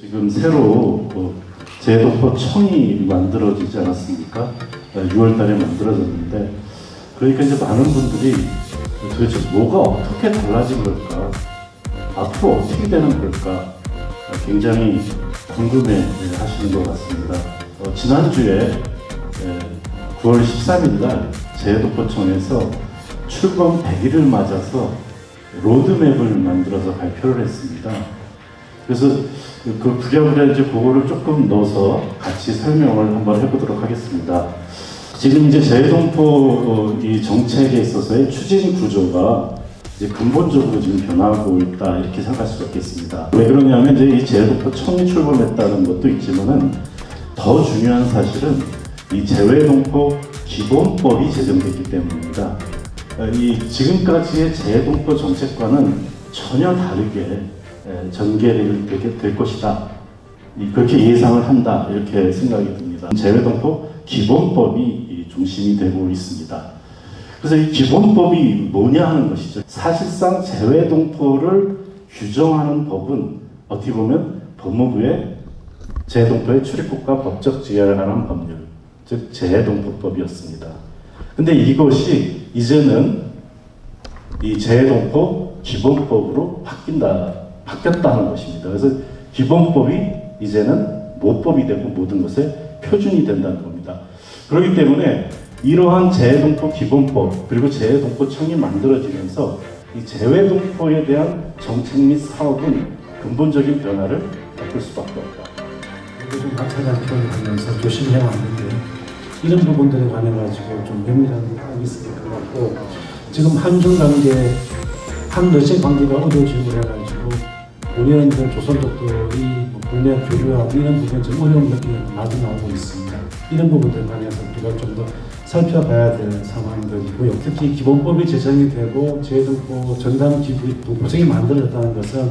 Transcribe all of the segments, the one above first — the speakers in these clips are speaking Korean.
지금 새로 재독보청이 만들어지지 않았습니까? 6월 달에 만들어졌는데, 그러니까 이제 많은 분들이 도대체 뭐가 어떻게 달라진 걸까? 앞으로 어떻게 되는 걸까? 굉장히 궁금해 하시는 것 같습니다. 지난주에 9월 13일 날 재독보청에서 출범 100일을 맞아서 로드맵을 만들어서 발표를 했습니다. 그래서 그 부랴부랴 이제 그거를 조금 넣어서 같이 설명을 한번 해보도록 하겠습니다. 지금 이제 재동포 이 정책에 있어서의 추진 구조가 이제 근본적으로 지금 변하고 있다 이렇게 생각할 수가 있겠습니다. 왜 그러냐면 이제 이 재동포청이 출범했다는 것도 있지만은 더 중요한 사실은 이 재외동포 기본법이 제정됐기 때문입니다. 이 지금까지의 재동포 정책과는 전혀 다르게 전개될 것이다. 그렇게 예상을 한다 이렇게 생각이 듭니다. 재외동포 기본법이 중심이 되고 있습니다. 그래서 이 기본법이 뭐냐 하는 것이죠. 사실상 재외동포를 규정하는 법은 어떻게 보면 법무부의 재외동포의 출입국과 법적 지위에 관한 법률, 즉 재외동포법이었습니다. 근데 이것이 이제는 이 재외동포 기본법으로 바뀌었다는 것입니다. 그래서 기본법이 이제는 모법이 되고 모든 것의 표준이 된다는 겁니다. 그렇기 때문에 이러한 재외동포 기본법 그리고 재외동포청이 만들어지면서 이 재외동포에 대한 정책 및 사업은 근본적인 변화를 겪을 수밖에 없다. 좀 박차장 표현을 하면서 조심해야 하는데 이런 부분들에 관해 가지고 좀 면밀한 게 있을 것 같고, 지금 한중 관계, 한러시아 관계가 어려워지고 해가지고 우리는 조선족들이 국내 교류하고 이런 부분에 좀 어려운 느낌이 많이 나오고 있습니다. 이런 부분들에 관해서 우리가 좀 더 살펴봐야 될 상황들이고요. 특히 기본법이 제정이 되고 재외동포 전담기부청이 만들어졌다는 것은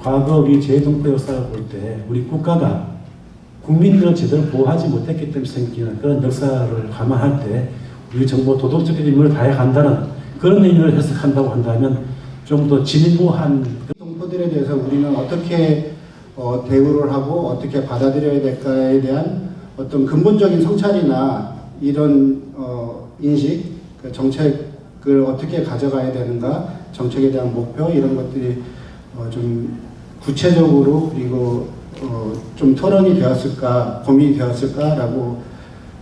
과거 우리 재외동포 역사를 볼 때 우리 국가가 국민들을 제대로 보호하지 못했기 때문에 생기는 그런 역사를 감안할 때 우리 정부 도덕적인 의무를 다해 간다는 그런 의미를 해석한다고 한다면 좀 더 진일보한 동포들에 대해서 우리는 어떻게 대우를 하고 어떻게 받아들여야 될까에 대한 어떤 근본적인 성찰이나 이런 인식, 그 정책을 어떻게 가져가야 되는가, 정책에 대한 목표 이런 것들이 좀 구체적으로 그리고 좀 토론이 되었을까, 고민이 되었을까라고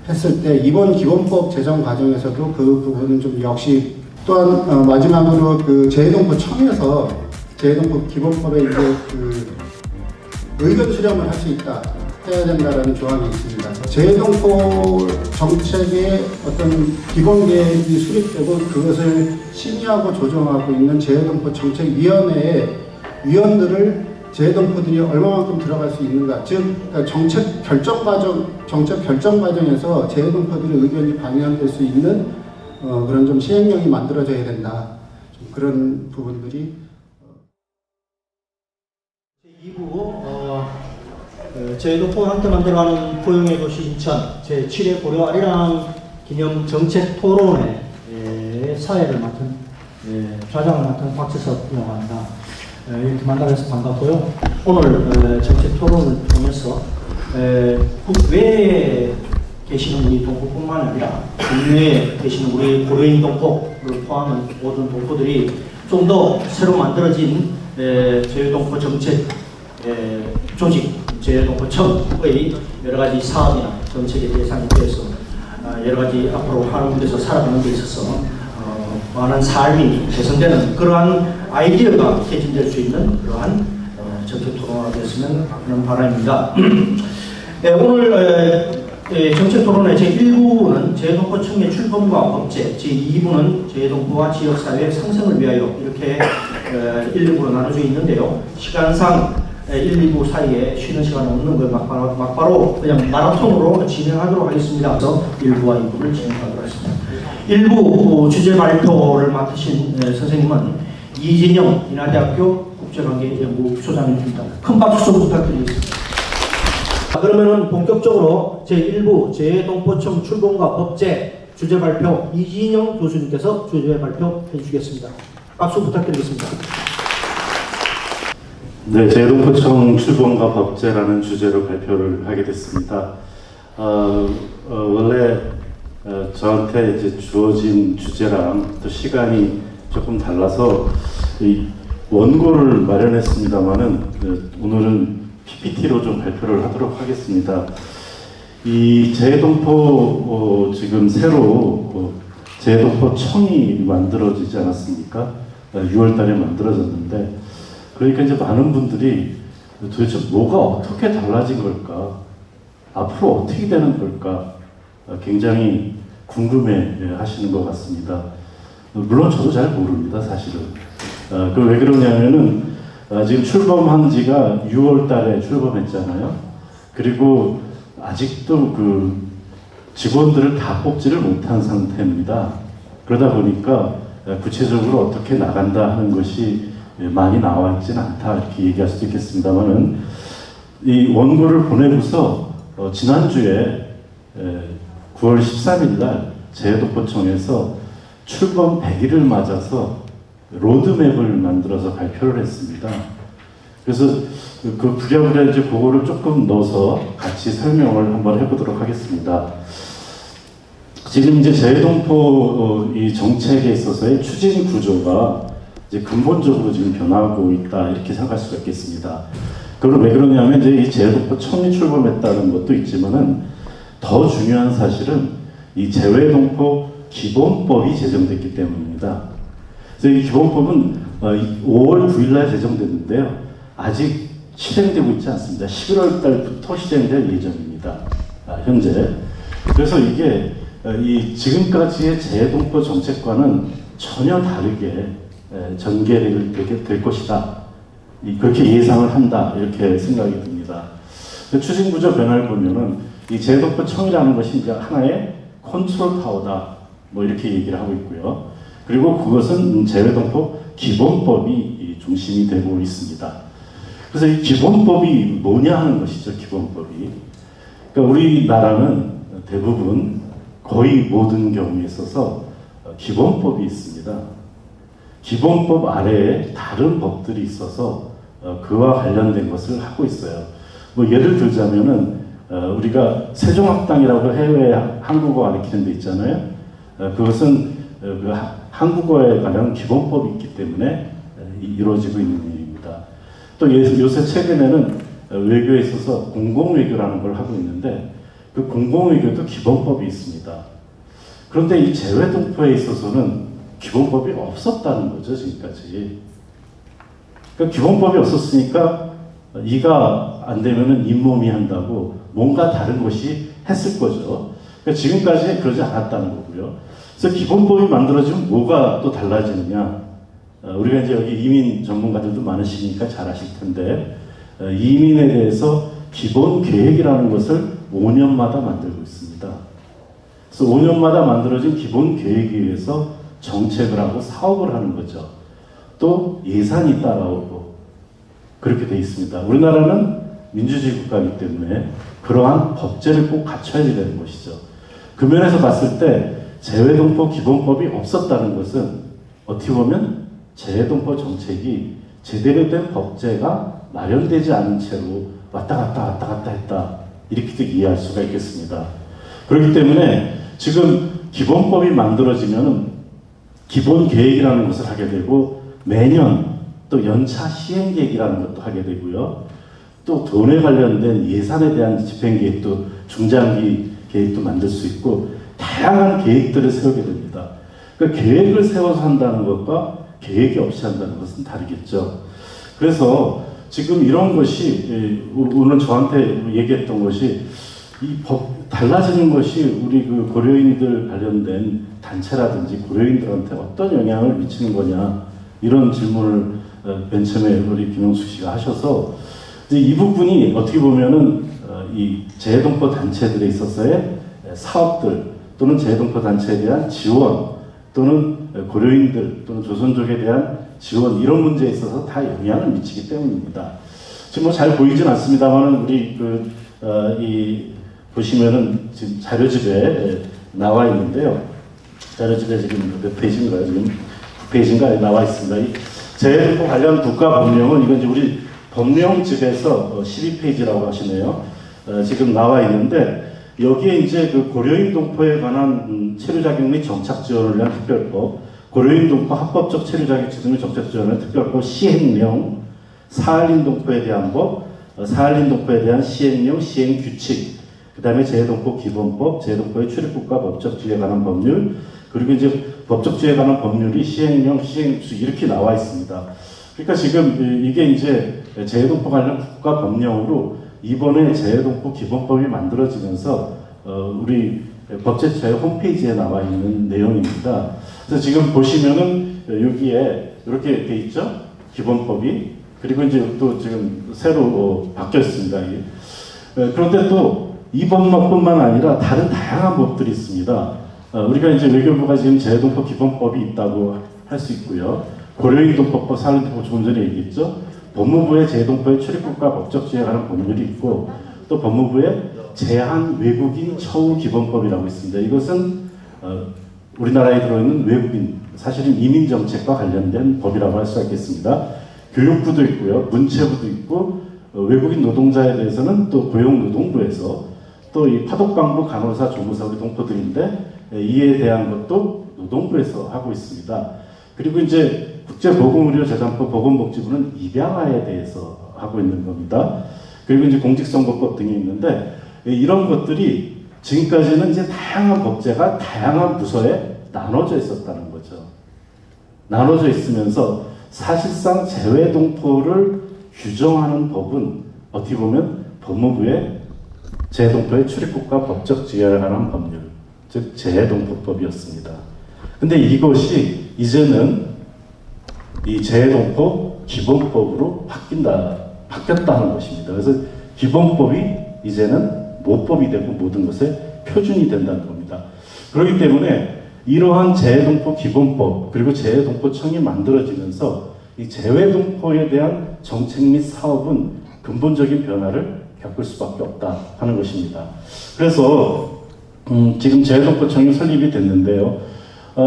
했을 때 이번 기본법 제정 과정에서도 그 부분은 좀 역시 또한 마지막으로 그 재외동포청에서 재외동포 기본법에 이제 그 의견 수렴을 할 수 있다 해야 된다라는 조항이 있습니다. 재외동포 정책의 어떤 기본 계획이 수립되고 그것을 심의하고 조정하고 있는 재외동포 정책위원회의 위원들을 재외동포들이 얼마만큼 들어갈 수 있는가, 즉 정책 결정 과정에서 재외동포들의 의견이 반영될 수 있는 그런 좀 시행령이 만들어져야 된다. 좀 그런 부분들이. 2부 재외동포와 함께 만들어가는 포용의 도시 인천 제7회 고려 아리랑 기념 정책 토론회 사회를 맡은 좌장을 맡은 박지석이라고 합니다. 이렇게 만나서 반갑고요. 오늘 정책 토론을 통해서 국외에 계시는 우리 동포뿐만 아니라 국내에 계시는 우리 고려인 동포를 포함한 모든 동포들이 좀 더 새로 만들어진 재외동포 정책 조직 재외동포청의 여러 가지 사업이나 정책에 대해서 여러 가지 앞으로 한국에서 살아가는 데 있어서 많은 삶이 개선되는 그러한 아이디어가 개진될 수 있는 그러한 정책 토론가 되었으면 하는 바람입니다. 오늘 정책 토론의 제1부는 재외동포청의 출범과 법제, 제2부는 재외동포와 지역사회의 상생을 위하여 이렇게 1, 2부로 나눠져 있는데요. 시간상 1, 2부 사이에 쉬는 시간이 없는 걸 막바로 그냥 마라톤으로 진행하도록 하겠습니다. 그래서 1부와 2부를 진행하도록 하겠습니다. 1부 주제 발표를 맡으신 선생님은 이진영 인하대학교 국제관계연구 소장님입니다. 큰 박수 좀 부탁드리겠습니다. 그러면은 본격적으로 제1부 재외동포청 출범과 법제 주제 발표 이진영 교수님께서 주제 발표해 주시겠습니다. 박수 부탁드리겠습니다. 네, 재동포청 출범과 법제라는 주제로 발표를 하게 됐습니다. 원래 저한테 이제 주어진 주제랑 또 시간이 조금 달라서 이 원고를 마련했습니다만은 오늘은 PPT로 좀 발표를 하도록 하겠습니다. 이 재동포 지금 새로 재동포청이 만들어지지 않았습니까? 6월달에 만들어졌는데. 그러니까 이제 많은 분들이 도대체 뭐가 어떻게 달라진 걸까? 앞으로 어떻게 되는 걸까? 굉장히 궁금해 하시는 것 같습니다. 물론 저도 잘 모릅니다, 사실은. 그 왜 그러냐면은 지금 출범한 지가 6월 달에 출범했잖아요. 그리고 아직도 그 직원들을 다 뽑지를 못한 상태입니다. 그러다 보니까 구체적으로 어떻게 나간다 하는 것이 많이 나와 있지는 않다 이렇게 얘기할 수도 있겠습니다만은 이 원고를 보내고서 지난주에 9월 13일 날 재동포청에서 출범 100일을 맞아서 로드맵을 만들어서 발표를 했습니다. 그래서 그 부랴부랴 이제 그거를 조금 넣어서 같이 설명을 한번 해보도록 하겠습니다. 지금 이제 재동포 이 정책에 있어서의 추진 구조가 이제 근본적으로 지금 변하고 있다 이렇게 생각할 수가 있겠습니다. 그럼 왜 그러냐면 이제 이 재동포청이 출범했다는 것도 있지만은 더 중요한 사실은 이 재외동포 기본법이 제정됐기 때문입니다. 그래서 이 기본법은 5월 9일 날 제정됐는데요. 아직 실행되고 있지 않습니다. 11월 달부터 시행될 예정입니다. 현재. 그래서 이게 이 지금까지의 재동포 정책과는 전혀 다르게 전개를 될 것이다. 그렇게 예상을 한다. 이렇게 생각이 듭니다. 추진구조 변화를 보면은 이 재동포청이라는 것이 이제 하나의 컨트롤 타워다. 뭐 이렇게 얘기를 하고 있고요. 그리고 그것은 재외동포 기본법이 중심이 되고 있습니다. 그래서 이 기본법이 뭐냐 하는 것이죠. 기본법이. 그러니까 우리나라는 대부분 거의 모든 경우에 있어서 기본법이 있습니다. 기본법 아래에 다른 법들이 있어서 그와 관련된 것을 하고 있어요. 뭐 예를 들자면은 우리가 세종학당이라고 해외 한국어 가르치는 데 있잖아요. 그것은 그 한국어에 관한 기본법이 있기 때문에 이루어지고 있는 일입니다. 또 요새 최근에는 외교에 있어서 공공외교라는 걸 하고 있는데 그 공공외교도 기본법이 있습니다. 그런데 이 재외동포에 있어서는 기본법이 없었다는 거죠, 지금까지. 그러니까 기본법이 없었으니까 이가 안 되면은 잇몸이 한다고 뭔가 다른 것이 했을 거죠. 그러니까 지금까지 그러지 않았다는 거고요. 그래서 기본법이 만들어지면 뭐가 또 달라지느냐. 우리가 이제 여기 이민 전문가들도 많으시니까 잘 아실 텐데, 이민에 대해서 기본 계획이라는 것을 5년마다 만들고 있습니다. 그래서 5년마다 만들어진 기본 계획에 의해서 정책을 하고 사업을 하는 거죠. 또 예산이 따라오고 그렇게 돼 있습니다. 우리나라는 민주주의 국가이기 때문에 그러한 법제를 꼭 갖춰야 되는 것이죠. 그 면에서 봤을 때 재외동포 기본법이 없었다는 것은 어떻게 보면 재외동포 정책이 제대로 된 법제가 마련되지 않은 채로 왔다 갔다 했다. 이렇게도 이해할 수가 있겠습니다. 그렇기 때문에 지금 기본법이 만들어지면 기본 계획이라는 것을 하게 되고 매년 또 연차 시행 계획이라는 것도 하게 되고요. 또 돈에 관련된 예산에 대한 집행 계획도 중장기 계획도 만들 수 있고 다양한 계획들을 세우게 됩니다. 그러니까 계획을 세워서 한다는 것과 계획이 없이 한다는 것은 다르겠죠. 그래서 지금 이런 것이 오늘 저한테 얘기했던 것이 이 법 달라지는 것이 우리 그 고려인들 관련된 단체라든지 고려인들한테 어떤 영향을 미치는 거냐 이런 질문을 맨 처음에 우리 김영숙 씨가 하셔서 이제 이 부분이 어떻게 보면은 이 재외동포 단체들에 있어서의 사업들 또는 재외동포 단체에 대한 지원 또는 고려인들 또는 조선족에 대한 지원 이런 문제에 있어서 다 영향을 미치기 때문입니다. 지금 뭐 잘 보이진 않습니다만 우리 이 보시면은 지금 자료집에 나와 있는데요. 자료집에 지금 몇 페이지인가요? 지금 9페이지인가에 나와 있습니다. 이 재외동포 관련 국가 법령은 이건 이제 우리 법령집에서 12페이지라고 하시네요. 지금 나와 있는데 여기에 이제 그 고려인 동포에 관한 체류 자격 및 정착 지원을 위한 특별법, 고려인 동포 합법적 체류 자격 지원 및 정착 지원을 특별법 시행령, 사할린 동포에 대한 법, 사할린 동포에 대한 시행령, 시행 규칙, 그 다음에 재해동포 기본법, 재해동포의 출입국과 법적 지위에 관한 법률, 그리고 이제 법적 지위에 관한 법률이 시행령, 시행규칙 이렇게 나와 있습니다. 그러니까 지금 이게 이제 재해동포 관련 국가 법령으로 이번에 재해동포 기본법이 만들어지면서 우리 법제처의 홈페이지에 나와 있는 내용입니다. 그래서 지금 보시면은 여기에 이렇게 돼 있죠? 기본법이. 그리고 이제 또 지금 새로 바뀌었습니다. 그런데 또 이 법만뿐만 아니라 다른 다양한 법들이 있습니다. 우리가 이제 외교부가 지금 재해동포 기본법이 있다고 할 수 있고요. 고려인 동포법, 사할린 동포 조금 전에 얘기했죠. 법무부의 재해동포의 출입국과 법적 지위에 관한 법률이 있고 또 법무부의 제한 외국인 처우 기본법이라고 있습니다. 이것은 우리나라에 들어있는 외국인, 사실은 이민 정책과 관련된 법이라고 할 수 있겠습니다. 교육부도 있고요, 문체부도 있고 외국인 노동자에 대해서는 또 고용노동부에서 또 이 파독강부 간호사 조무사 우리 동포들인데 이에 대한 것도 노동부에서 하고 있습니다. 그리고 이제 국제보건의료재단법 보건복지부는 입양아에 대해서 하고 있는 겁니다. 그리고 이제 공직선거법 등이 있는데 이런 것들이 지금까지는 이제 다양한 법제가 다양한 부서에 나눠져 있었다는 거죠. 나눠져 있으면서 사실상 재외동포를 규정하는 법은 어떻게 보면 법무부의 재해동포의 출입국과 법적 지위에 관한 법률, 즉 재해동포법이었습니다. 근데 이것이 이제는 이 재해동포 기본법으로 바뀌었다는 것입니다. 그래서 기본법이 이제는 모법이 되고 모든 것의 표준이 된다는 겁니다. 그렇기 때문에 이러한 재해동포 기본법 그리고 재해동포청이 만들어지면서 이 재외동포에 대한 정책 및 사업은 근본적인 변화를 겪을 수밖에 없다 하는 것입니다. 그래서 지금 재해동포청이 설립이 됐는데요.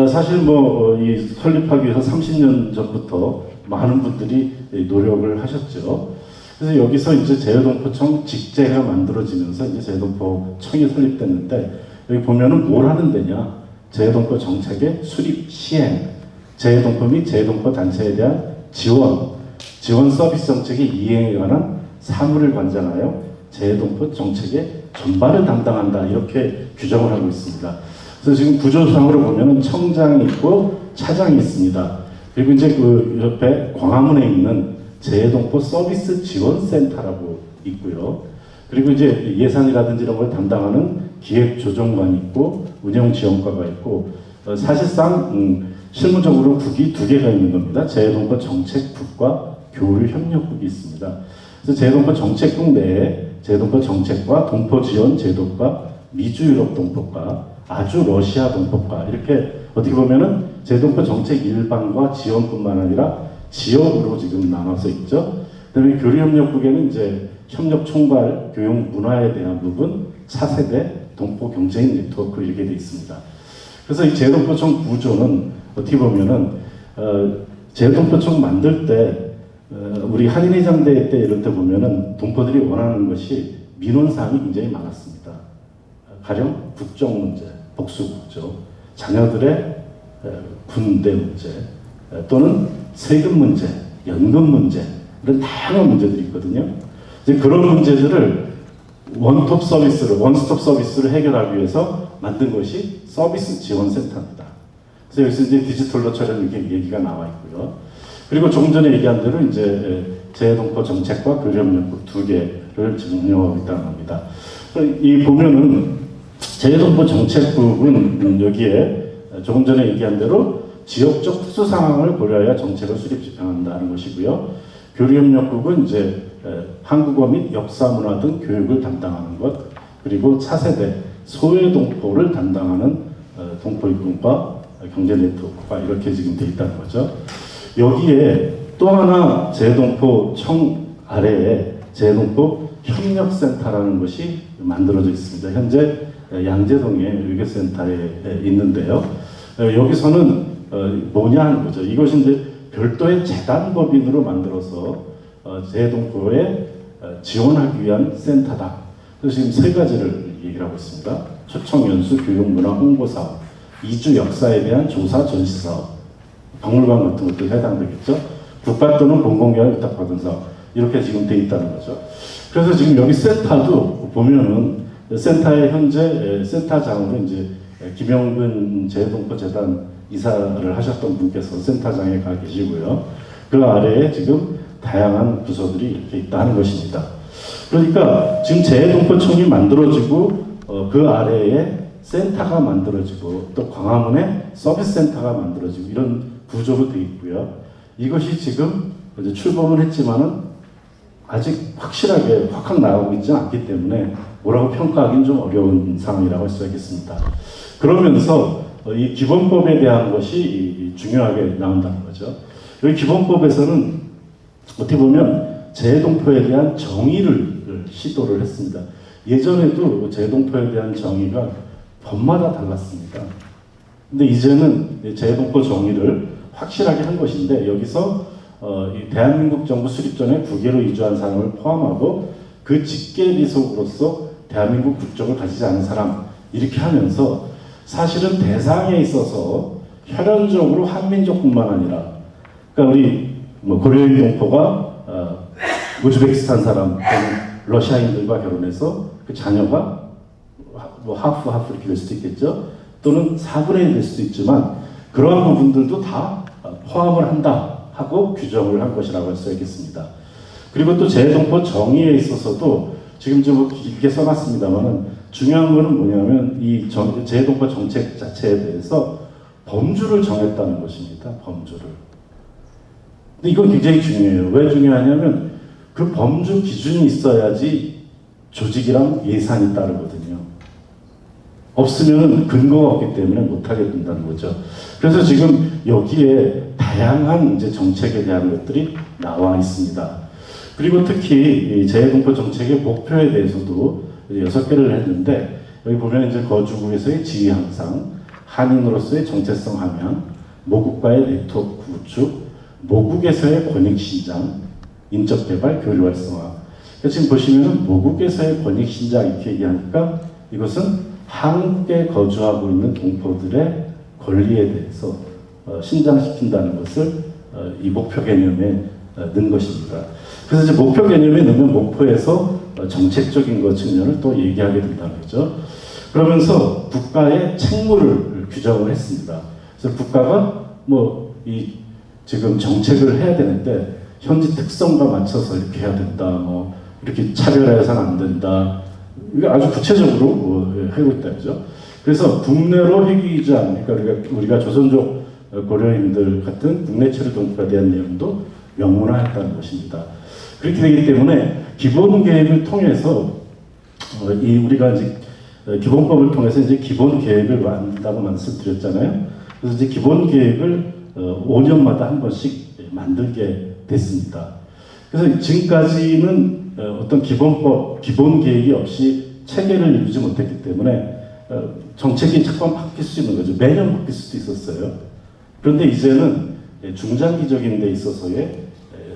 사실 이 설립하기 위해서 30년 전부터 많은 분들이 노력을 하셨죠. 그래서 여기서 이제 재해동포청 직제가 만들어지면서 이제 재해동포청이 설립됐는데 여기 보면은 뭘 하는 데냐? 재해동포 정책의 수립 시행, 재해동포 및 재해동포 단체에 대한 지원 서비스 정책의 이행에 관한 사무를 관장하여 재해동포 정책의 전반을 담당한다 이렇게 규정을 하고 있습니다. 그래서 지금 구조상으로 보면은 청장이 있고 차장이 있습니다. 그리고 이제 그 옆에 광화문에 있는 재해동포 서비스 지원센터라고 있고요. 그리고 이제 예산이라든지 이런 걸 담당하는 기획조정관이 있고 운영지원과가 있고 사실상 실무적으로 국이 두 개가 있는 겁니다. 재해동포 정책국과 교류협력국이 있습니다. 그래서 재해동포 정책국 내에 재해동포 정책과 동포지원 제도과 미주유럽 동포과 아주 러시아 동포과 이렇게 어떻게 보면은 재해동포 정책 일반과 지원뿐만 아니라 지역으로 지금 나눠서 있죠. 그다음에 교류협력국에는 이제 협력 총괄, 교육 문화에 대한 부분, 4세대 동포 경제인 네트워크 이렇게 돼 있습니다. 그래서 이 재해동포청 구조는 어떻게 보면은 재해동포청 만들 때 우리 한인회장대 때 이럴 때 보면은 동포들이 원하는 것이 민원사항이 굉장히 많았습니다. 가령 국정 문제, 복수국조, 자녀들의 군대 문제, 또는 세금 문제, 연금 문제 이런 다양한 문제들이 있거든요. 이제 그런 문제들을 원톱 서비스로, 원스톱 서비스로 해결하기 위해서 만든 것이 서비스 지원센터입니다. 그래서 여기서 이제 디지털로처럼 이렇게 얘기가 나와 있고요. 그리고 조금 전에 얘기한 대로 이제 재해동포 정책과 교류협력국 두 개를 지금 운영하고 있다는 겁니다. 이 보면은 재해동포 정책국은 여기에 조금 전에 얘기한 대로 지역적 특수 상황을 고려하여 정책을 수립 집행한다는 것이고요. 교류협력국은 이제 한국어 및 역사 문화 등 교육을 담당하는 것, 그리고 차세대 소외동포를 담당하는 동포입군과 경제 네트워크가 이렇게 지금 돼 있다는 거죠. 여기에 또 하나 재해동포청 아래에 재해동포 협력센터라는 것이 만들어져 있습니다. 현재 양재동의 외교센터에 있는데요. 여기서는 뭐냐 하는 거죠. 이것이 이제 별도의 재단법인으로 만들어서 재동포에 지원하기 위한 센터다. 그래서 지금 세 가지를 얘기를 하고 있습니다. 초청 연수, 교육, 문화, 홍보 사업, 이주 역사에 대한 조사, 전시 사업, 박물관 같은 것도 해당되겠죠. 국가 또는 공공기관에 위탁받은 사업, 이렇게 지금 돼 있다는 거죠. 그래서 지금 여기 센터도 보면은 센터의 현재 센터장으로 이제 김영근 재동포 재단 이사를 하셨던 분께서 센터장에 가 계시고요. 그 아래에 지금 다양한 부서들이 이렇게 있다는 것입니다. 그러니까 지금 재동포청이 만들어지고 그 아래에 센터가 만들어지고 또 광화문에 서비스 센터가 만들어지고 이런 구조로 되어 있고요. 이것이 지금 이제 출범을 했지만은 아직 확실하게 확확 나가고 있지 않기 때문에 뭐라고 평가하기는 좀 어려운 상황이라고 할 수 있겠습니다. 그러면서 이 기본법에 대한 것이 중요하게 나온다는 거죠. 여기 기본법에서는 어떻게 보면 재동포에 대한 정의를 시도를 했습니다. 예전에도 재동포에 대한 정의가 법마다 달랐습니다. 근데 이제는 재동포 정의를 확실하게 한 것인데 여기서 이 대한민국 정부 수립 전에 국외로 이주한 사람을 포함하고 그 직계 비속으로서 대한민국 국적을 가지지 않은 사람 이렇게 하면서 사실은 대상에 있어서 혈연적으로 한민족뿐만 아니라 그러니까 우리 고려인 동포가 우즈베키스탄 사람 또는 러시아인들과 결혼해서 그 자녀가 하프 이렇게 될 수도 있겠죠. 또는 4분의 1 될 수도 있지만 그러한 부분들도 다 포함을 한다 하고 규정을 한 것이라고 할 수 있겠습니다. 그리고 또 재동포 정의에 있어서도 지금 좀 길게 써놨습니다만은 중요한 거는 뭐냐면 이 재동포 정책 자체에 대해서 범주를 정했다는 것입니다. 범주를. 근데 이건 굉장히 중요해요. 왜 중요하냐면 그 범주 기준이 있어야지 조직이랑 예산이 따르거든요. 없으면 근거가 없기 때문에 못하게 된다는 거죠. 그래서 지금 여기에 다양한 이제 정책에 대한 것들이 나와 있습니다. 그리고 특히 재동포 정책의 목표에 대해서도 6개를 했는데 여기 보면 이제 거주국에서의 지위 향상, 한인으로서의 정체성 함양, 모국과의 네트워크 구축, 모국에서의 권익 신장, 인적 개발, 교류 활성화. 지금 보시면은 모국에서의 권익 신장 이렇게 얘기하니까 이것은 한국에 거주하고 있는 동포들의 권리에 대해서 신장시킨다는 것을 이 목표 개념에 넣은 것입니다. 그래서 이제 목표 개념에 넣으면 목표에서 정책적인 것 측면을 또 얘기하게 된다는 거죠. 그러면서 국가의 책무를 규정을 했습니다. 그래서 국가가 이 지금 정책을 해야 되는데 현지 특성과 맞춰서 이렇게 해야 된다, 이렇게 차별해서는 안 된다. 이게 아주 구체적으로 하고 있다, 그죠? 그래서 국내로 회귀이주한, 그러니까 우리가 조선족 고려인들 같은 국내 체류 동포에 대한 내용도 명문화했다는 것입니다. 그렇게 되기 때문에 기본 계획을 통해서 우리가 이제 기본법을 통해서 이제 기본 계획을 만든다고 말씀드렸잖아요. 그래서 이제 기본 계획을 5년마다 한 번씩 만들게 됐습니다. 그래서 지금까지는 어떤 기본 계획이 없이 체계를 이루지 못했기 때문에 정책이 자꾸 바뀔 수 있는 거죠. 매년 바뀔 수도 있었어요. 그런데 이제는 중장기적인 데 있어서의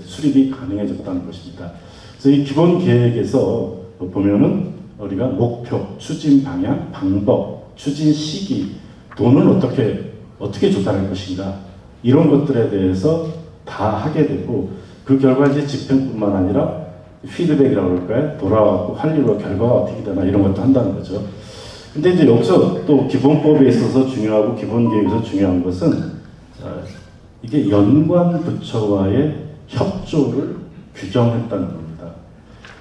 수립이 가능해졌다는 것입니다. 그래서 이 기본 계획에서 보면은 우리가 목표, 추진 방향, 방법, 추진 시기, 돈을 어떻게 조달할 것인가 이런 것들에 대해서 다 하게 되고 그 결과 이제 집행뿐만 아니라 피드백이라고 그럴까요? 돌아와서 할 일과 결과가 어떻게 되나 이런 것도 한다는 거죠. 근데 이제 여기서 또 기본법에 있어서 중요하고 기본 계획에서 중요한 것은 이게 연관 부처와의 협조를 규정했다는 겁니다.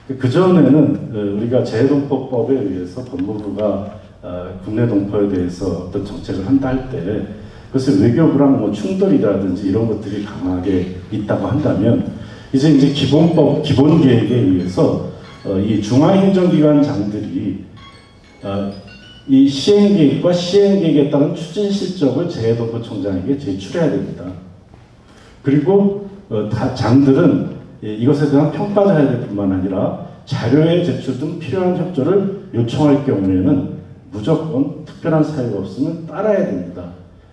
그 전에는 우리가 재동포법에 의해서 법무부가 국내 동포에 대해서 어떤 정책을 한다 할 때 그것을 외교부랑 충돌이라든지 이런 것들이 강하게 있다고 한다면 이제 기본 계획에 의해서 이 중앙행정기관장들이 이 시행계획과 시행계획에 따른 추진 실적을 재동포청장에게 제출해야 됩니다. 그리고 장들은 이것에 대한 평가를 해야 될 뿐만 아니라 자료의 제출 등 필요한 협조를 요청할 경우에는 무조건 특별한 사유가 없으면 따라야 됩니다.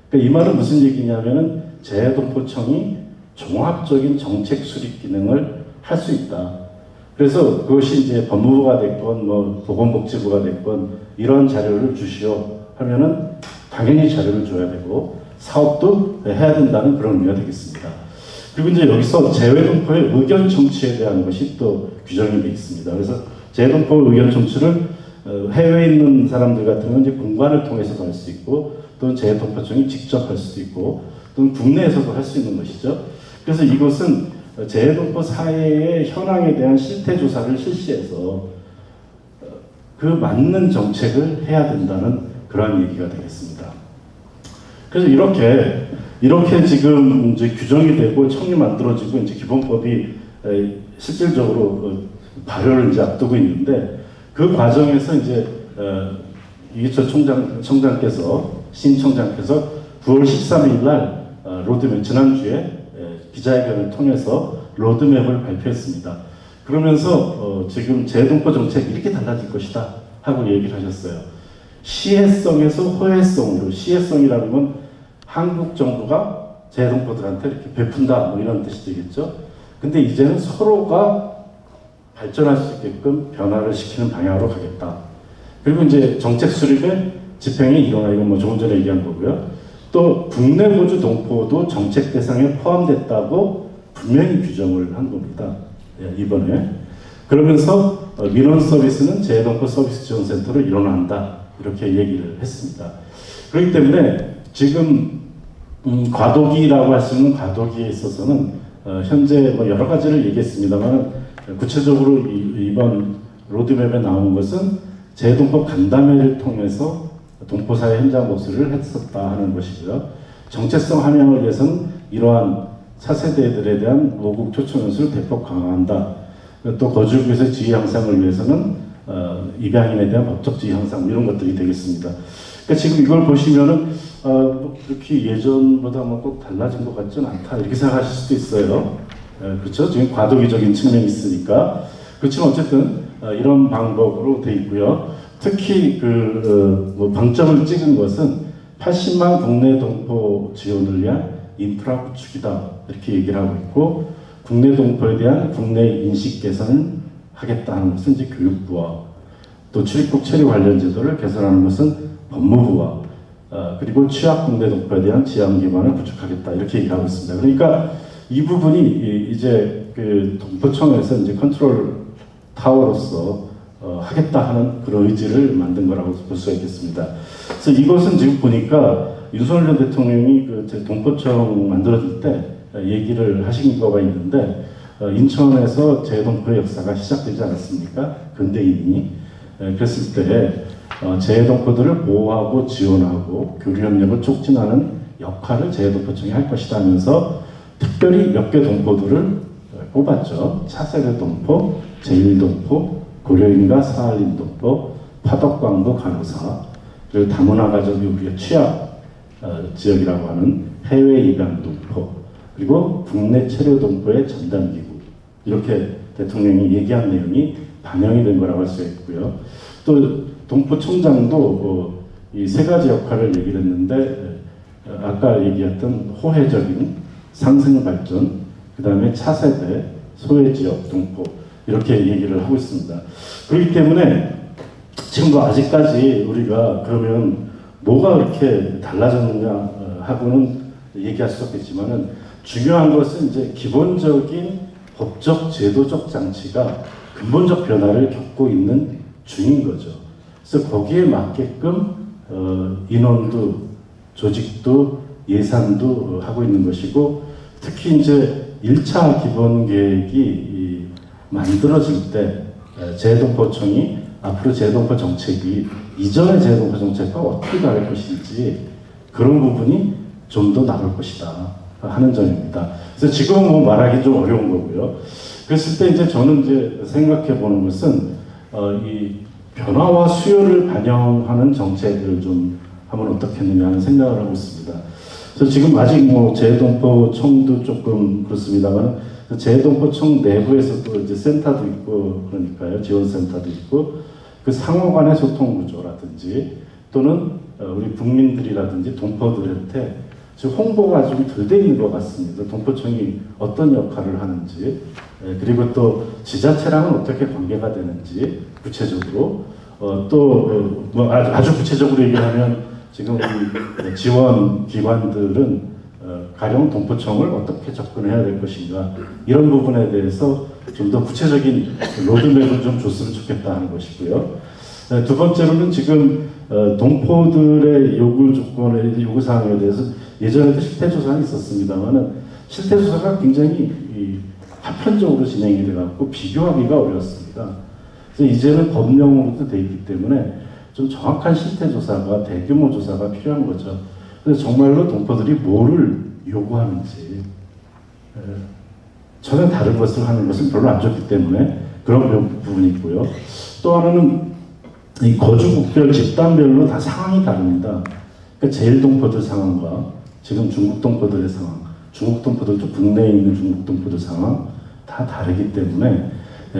그러니까 이 말은 무슨 얘기냐면은 재동포청이 종합적인 정책 수립 기능을 할 수 있다. 그래서 그것이 이제 법무부가 됐건 뭐 보건복지부가 됐건 이런 자료를 주시오 하면은 당연히 자료를 줘야 되고 사업도 해야 된다는 그런 의미가 되겠습니다. 그리고 이제 여기서 재외동포의 의견 청취에 대한 것이 또 규정이 되어 있습니다. 그래서 재외동포 의견 청취를 해외에 있는 사람들 같은 경우는 이제 공관을 통해서도 할 수 있고 또는 재외동포청이 직접 할 수도 있고 또는 국내에서도 할 수 있는 것이죠. 그래서 이것은 재외동포 사회의 현황에 대한 실태 조사를 실시해서 그 맞는 정책을 해야 된다는 그러한 얘기가 되겠습니다. 그래서 이렇게 지금 이제 규정이 되고 청이 만들어지고 이제 기본법이 실질적으로 발효를 이제 앞두고 있는데 그 과정에서 이제 이기철 신 청장께서 9월 13일 날 로드맵 지난주에 기자회견을 통해서 로드맵을 발표했습니다. 그러면서 지금 재외동포 정책 이렇게 달라질 것이다 하고 얘기를 하셨어요. 시혜성에서 호혜성으로, 시혜성이라는 건 한국 정부가 재외동포들한테 이렇게 베푼다 뭐 이런 뜻이 되겠죠. 근데 이제는 서로가 발전할 수 있게끔 변화를 시키는 방향으로 가겠다. 그리고 이제 정책 수립의 집행이 일어나, 이건 뭐 조금 전에 얘기한 거고요. 또 국내 거주 동포도 정책 대상에 포함됐다고 분명히 규정을 한 겁니다. 이번에. 그러면서 민원 서비스는 재외동포 서비스 지원센터로 일어난다. 이렇게 얘기를 했습니다. 그렇기 때문에 지금 과도기라고 할 수 있는 과도기에 있어서는 현재 뭐 여러 가지를 얘기했습니다만 구체적으로 이번 로드맵에 나온 것은 재외동포 간담회를 통해서 동포사회 현장 모습을 했었다 하는 것이고요. 정체성 함양을 위해서는 이러한 차세대들에 대한 모국 초청 연수를 대폭 강화한다. 또 거주국에서 지위 향상을 위해서는 입양인에 대한 법적 지위 향상 이런 것들이 되겠습니다. 그러니까 지금 이걸 보시면은 뭐 그렇게 예전보다 뭐 꼭 달라진 것 같지는 않다 이렇게 생각하실 수도 있어요. 그렇죠? 지금 과도기적인 측면이 있으니까. 그렇지만 어쨌든 이런 방법으로 돼 있고요. 특히 뭐 방점을 찍은 것은 80만 국내 동포 지원을 위한 인프라 구축이다 이렇게 얘기를 하고 있고, 국내 동포에 대한 국내 인식 개선을 하겠다 하는 것은 이제 교육부와 또 출입국 체류 관련 제도를 개선하는 것은 법무부와 그리고 취약 국내 동포에 대한 지원 기반을 구축하겠다 이렇게 얘기를 하고 있습니다. 그러니까 이 부분이 이제 그 동포청에서 이제 컨트롤 타워로서 하겠다 하는 그런 의지를 만든 거라고 볼 수가 있겠습니다. 그래서 이것은 지금 보니까 윤석열 전 대통령이 그 동포청 만들어질 때 얘기를 하신 거가 있는데, 인천에서 재외동포의 역사가 시작되지 않았습니까? 근대인이. 그랬을 때 재외동포들을 보호하고 지원하고 교류 협력을 촉진하는 역할을 재외동포청이 할 것이다 하면서 특별히 몇 개 동포들을 뽑았죠. 차세대 동포, 제1동포, 고려인과 사할린 동포, 파덕광도 간호사, 그리고 다문화 가족이 우리가 취약 지역이라고 하는 해외 입양 동포, 그리고 국내 체류 동포의 전담기구, 이렇게 대통령이 얘기한 내용이 반영이 된 거라고 할 수 있고요. 또 동포청장도 이 세 가지 역할을 얘기를 했는데, 아까 얘기했던 호혜적인 상생 발전, 그 다음에 차세대, 소외지역 동포, 이렇게 얘기를 하고 있습니다. 그렇기 때문에 지금 뭐 아직까지 우리가 그러면 뭐가 그렇게 달라졌느냐 하고는 얘기할 수 없겠지만은, 중요한 것은 이제 기본적인 법적 제도적 장치가 근본적 변화를 겪고 있는 중인 거죠. 그래서 거기에 맞게끔 인원도 조직도 예산도 하고 있는 것이고, 특히 이제 1차 기본 계획이 만들어질 때 재외동포청이 앞으로 재외동포 정책이 이전의 재외동포 정책과 어떻게 다를 것인지 그런 부분이 좀 더 나올 것이다 하는 점입니다. 그래서 지금은 뭐 말하기 좀 어려운 거고요. 그랬을 때 이제 저는 이제 생각해 보는 것은 이 변화와 수요를 반영하는 정책을 좀 하면 어떻겠느냐 하는 생각을 하고 있습니다. 그래서 지금 아직 뭐 재외동포청도 조금 그렇습니다만, 재외동포청 내부에서도 이제 센터도 있고 그러니까요, 지원센터도 있고, 그 상호 간의 소통 구조라든지 또는 우리 국민들이라든지 동포들한테 즉 홍보가 좀 덜 돼 있는 것 같습니다. 동포청이 어떤 역할을 하는지, 그리고 또 지자체랑은 어떻게 관계가 되는지 구체적으로 뭐 아주 구체적으로 얘기하면 지금 우리 지원 기관들은 가령 동포청을 어떻게 접근해야 될 것인가 이런 부분에 대해서 좀 더 구체적인 로드맵을 좀 줬으면 좋겠다 하는 것이고요. 두 번째로는 지금 동포들의 요구 조건의 요구 사항에 대해서 예전에도 실태 조사는 있었습니다만은 실태 조사가 굉장히 파편적으로 진행이 돼갖고 비교하기가 어려웠습니다. 그래서 이제는 법령으로도 돼 있기 때문에 좀 정확한 실태 조사가 대규모 조사가 필요한 거죠. 그래서 정말로 동포들이 뭐를 요구하는지 전혀 다른 것을 하는 것은 별로 안 좋기 때문에 그런 부분이 있고요. 또 하나는 이 거주국별 집단별로 다 상황이 다릅니다. 그러니까 제일 동포들 상황과 지금 중국 동포들의 상황, 중국 동포들도 국내에 있는 중국 동포들 상황 다 다르기 때문에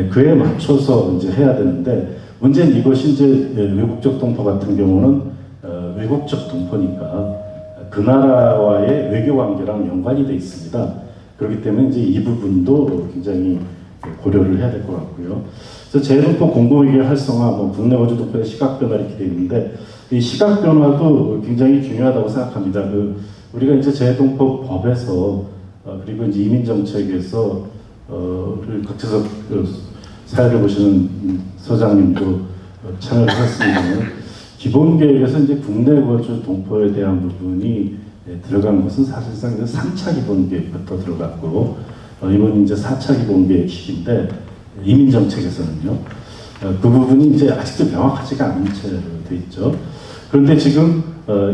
그에 맞춰서 이제 해야 되는데 문제는 이것이 이제 외국적 동포 같은 경우는 외국적 동포니까 그 나라와의 외교 관계랑 연관이 돼 있습니다. 그렇기 때문에 이제 이 부분도 굉장히 고려를 해야 될 것 같고요. 그래서 재동포 공공위기 활성화, 뭐 국내 거주 동포의 시각 변화 이렇게 되어 있는데 이 시각 변화도 굉장히 중요하다고 생각합니다. 우리가 이제 재동포 법에서 그리고 이제 이민 정책에서 각처에서 사회를 보시는 서장님도 참여를 하셨습니다만 기본 계획에서 이제 국내 거주 동포에 대한 부분이 들어간 것은 사실상 3차 기본 계획부터 들어갔고 이번 이제 4차 기본 계획식인데 이민 정책에서는요 그 부분이 이제 아직도 명확하지가 않은 채로 돼 있죠. 그런데 지금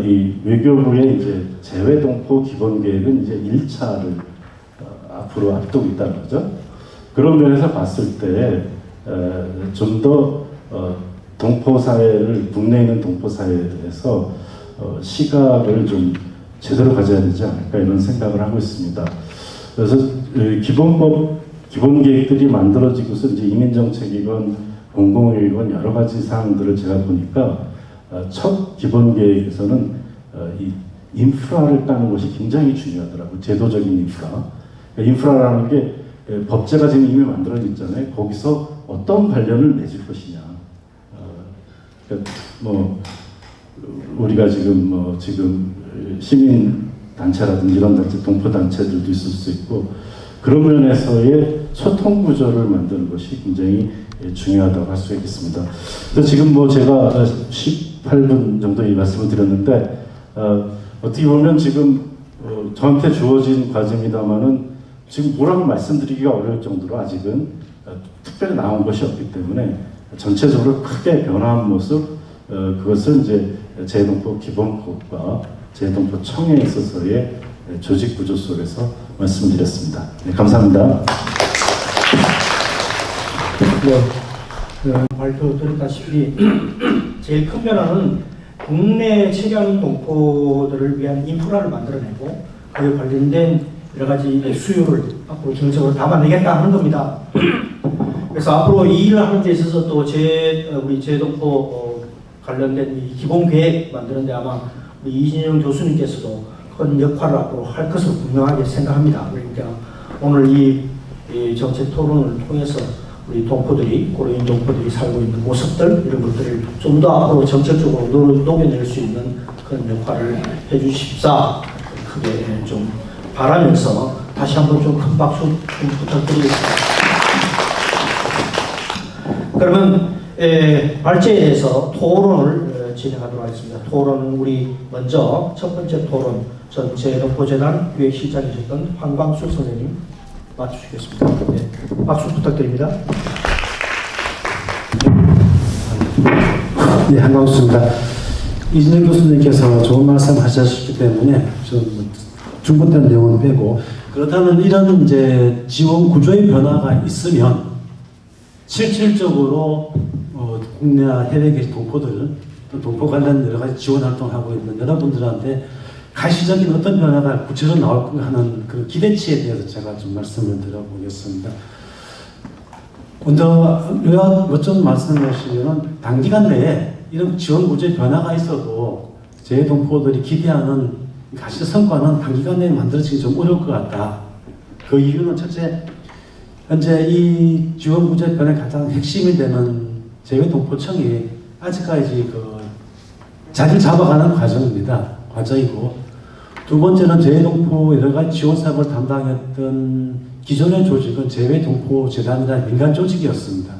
이 외교부의 이제 재외 동포 기본 계획은 이제 1차를 앞으로 앞두고 있다는 거죠. 그런 면에서 봤을 때 좀 더 동포 사회를 국내에 있는 동포 사회에 대해서 시각을 좀 제대로 가져야 되지 않을까 이런 생각을 하고 있습니다. 그래서 기본법 기본 계획들이 만들어지고서 이제 이민 정책이건 공공의이건 여러 가지 사항들을 제가 보니까 첫 기본 계획에서는 이 인프라를 까는 것이 굉장히 중요하더라고요. 제도적인 인프라. 그러니까 인프라라는 게 법제가 지금 이미 만들어져 있잖아요. 거기서 어떤 관련을 맺을 것이냐. 그러니까 뭐 우리가 지금 시민 단체라든지 이런 단체, 동포 단체들도 있을 수 있고 그런 면에서의 소통 구조를 만드는 것이 굉장히 중요하다고 할 수 있겠습니다. 그래서 지금 뭐 제가 18분 정도 이 말씀을 드렸는데 어떻게 보면 지금 저한테 주어진 과제입니다만은 지금 뭐라고 말씀드리기가 어려울 정도로 아직은 특별히 나온 것이 없기 때문에 전체적으로 크게 변화한 모습 그것을 이제 재동포 기본법과 재동포 청에 있어서의 조직 구조 속에서 말씀드렸습니다. 네, 감사합니다. 발표드렸다시피 제일 큰 변화는 국내 체류하는 동포들을 위한 인프라를 만들어내고 그에 관련된 여러 가지 수요를 앞으로 정책으로 담아내겠다 하는 겁니다. 그래서 앞으로 이 일을 하는 데 있어서 또 우리 재동포 관련된 이 기본 계획 만드는데 아마 우리 이진영 교수님께서도 큰 역할을 앞으로 할 것으로 분명하게 생각합니다. 그러니까 오늘 이 정책 토론을 통해서 우리 동포들이, 고려인 동포들이 살고 있는 모습들 이런 것들을 좀 더 앞으로 정책적으로 녹여낼 수 있는 그런 역할을 해주십사 크게 좀 바라면서 다시 한번 좀 큰 박수 좀 부탁드리겠습니다. 그러면 발제에 대해서 토론을 진행하도록 하겠습니다. 토론은 우리 먼저 첫 번째 토론 전 재동포재단 기획실장이셨던 황광수 선생님 맡주시겠습니다. 네, 박수 부탁드립니다. 네, 한광수입니다. 이진영 교수님께서 좋은 말씀 하셨기 때문에 좀 중복된 내용은 빼고 그렇다면 이런 이제 지원 구조의 변화가 있으면 실질적으로 국내와 해외에 계신 동포들 또 동포 관련 여러 가지 지원 활동하고 있는 여러분들한테 가시적인 어떤 변화가 구체적으로 나올 것 하는 그 기대치에 대해서 제가 좀 말씀을 드려보겠습니다. 먼저 좀 말씀하시면 단기간 내에 이런 지원 구조의 변화가 있어도 재동포들이 기대하는 사실 성과는 단기간 내에 만들어지기 좀 어려울 것 같다. 그 이유는 첫째, 현재 이 지원구제편의 가장 핵심이 되는 재외동포청이 아직까지 그 자리를 잡아가는 과정이고, 두 번째는 재외동포 여러 가지 지원 사업을 담당했던 기존의 조직은 재외동포재단이라는 민간 조직이었습니다.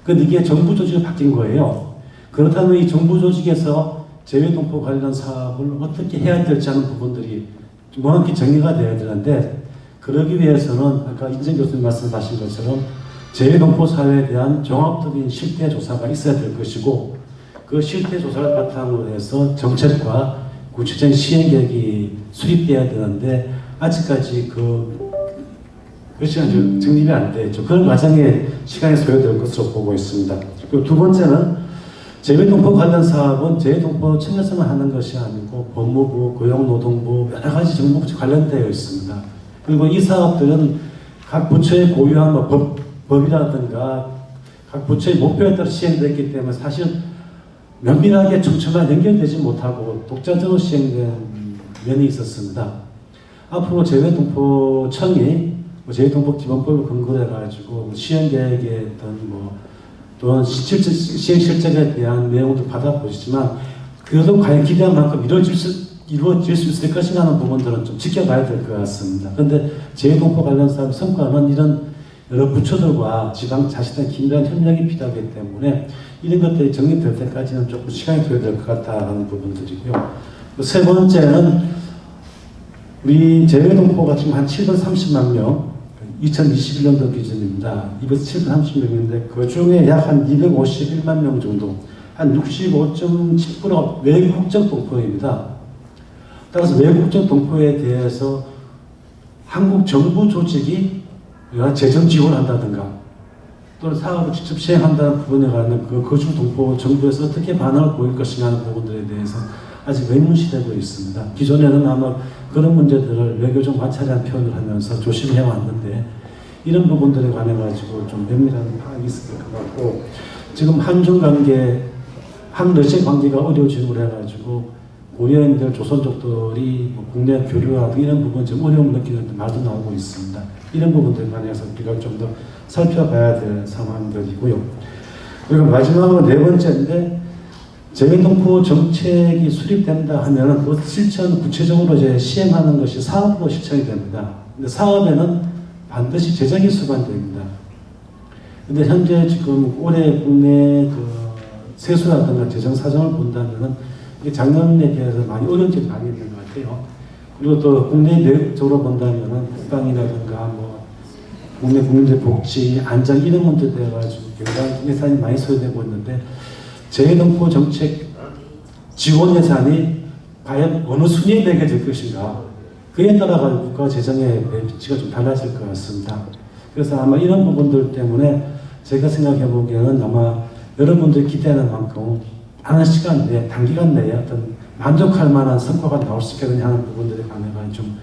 근데 이게 정부 조직으로 바뀐 거예요. 그렇다면 이 정부 조직에서 재외동포 관련 사업을 어떻게 해야 될지 하는 부분들이 명확히 정리가 되어야 되는데, 그러기 위해서는 아까 인정 교수님 말씀하신 것처럼 재외동포 사회에 대한 종합적인 실태 조사가 있어야 될 것이고, 그 실태 조사를 바탕으로 해서 정책과 구체적인 시행 계획이 수립돼야 되는데 아직까지 그것이 아주 정립이 안 돼 있죠. 그런 과정에 시간이 소요될 것으로 보고 있습니다. 그리고 두 번째는 재외동포 관련 사업은 재외동포 청에서만 하는 것이 아니고 법무부, 고용노동부 여러 가지 정부 부처 관련되어 있습니다. 그리고 이 사업들은 각 부처의 고유한 법이라든가 각 부처의 목표에 따라 시행됐기 때문에 사실 면밀하게 촘촘하게 연결되지 못하고 독자적으로 시행된 면이 있었습니다. 앞으로 재외동포청이 재외동포기본법을 근거로 해가지고 시행계획에 또는 시행 실적에 대한 내용도 받아보시지만 그래도 과연 기대한 만큼 이루어질 수 있을 것인가 하는 부분들은 좀 지켜봐야 될 것 같습니다. 그런데 재외동포 관련 사업 성과는 이런 여러 부처들과 지방자치단의 긴밀한 협력이 필요하기 때문에 이런 것들이 정립될 때까지는 조금 시간이 소요될 것 같다는 부분들이고요. 세 번째는 우리 재외동포가 지금 한 730만 명, 2021년도 기준입니다. 730명인데 그 중에 약 한 251만 명 정도, 한 65.7% 외국적 동포입니다. 따라서 외국적 동포에 대해서 한국 정부 조직이 재정 지원한다든가 또는 사업을 직접 시행한다는 부분에 관한 거주 동포 정부에서 어떻게 반응을 보일 것인가 하는 부분들에 대해서 아직 의문시되고 있습니다. 기존에는 아마 그런 문제들을 외교적 관찰이라는 표현을 하면서 조심해 왔는데 이런 부분들에 관해 가지고 좀 면밀한 파악이 있을 것 같고, 지금 한중 관계, 한러시아 관계가 어려워지고 해가지고 고려인들, 조선족들이 국내 교류하고 이런 부분 좀 어려움을 느끼는 말도 나오고 있습니다. 이런 부분들에 관해서 우리가 좀 더 살펴봐야 될 상황들이고요. 그리고 마지막으로 네 번째인데, 재외동포 정책이 수립된다 하면은 그 실천 구체적으로 이제 시행하는 것이 사업으로 실천이 됩니다. 근데 사업에는 반드시 재정이 수반됩니다. 근데 현재 지금 올해 국내 세수라든가 재정 사정을 본다면은 작년에 비해서 많이 어려운 점이 많이 있는 것 같아요. 그리고 또 국내 내역적으로 본다면은 국방이라든가 국내 국민들 복지, 안전 이런 문제에 대해 가지고 굉장히 예산이 많이 소요되고 있는데 재외동포 정책 지원 예산이 과연 어느 순위에 매겨질 것인가, 그에 따라 국가 재정의 배치가 좀 달라질 것 같습니다. 그래서 아마 이런 부분들 때문에 제가 생각해 보기에는 아마 여러분들이 기대하는 만큼 많은 시간 내에, 단기간 내에 어떤 만족할 만한 성과가 나올 수 있겠느냐 하는 부분들에 관해서 좀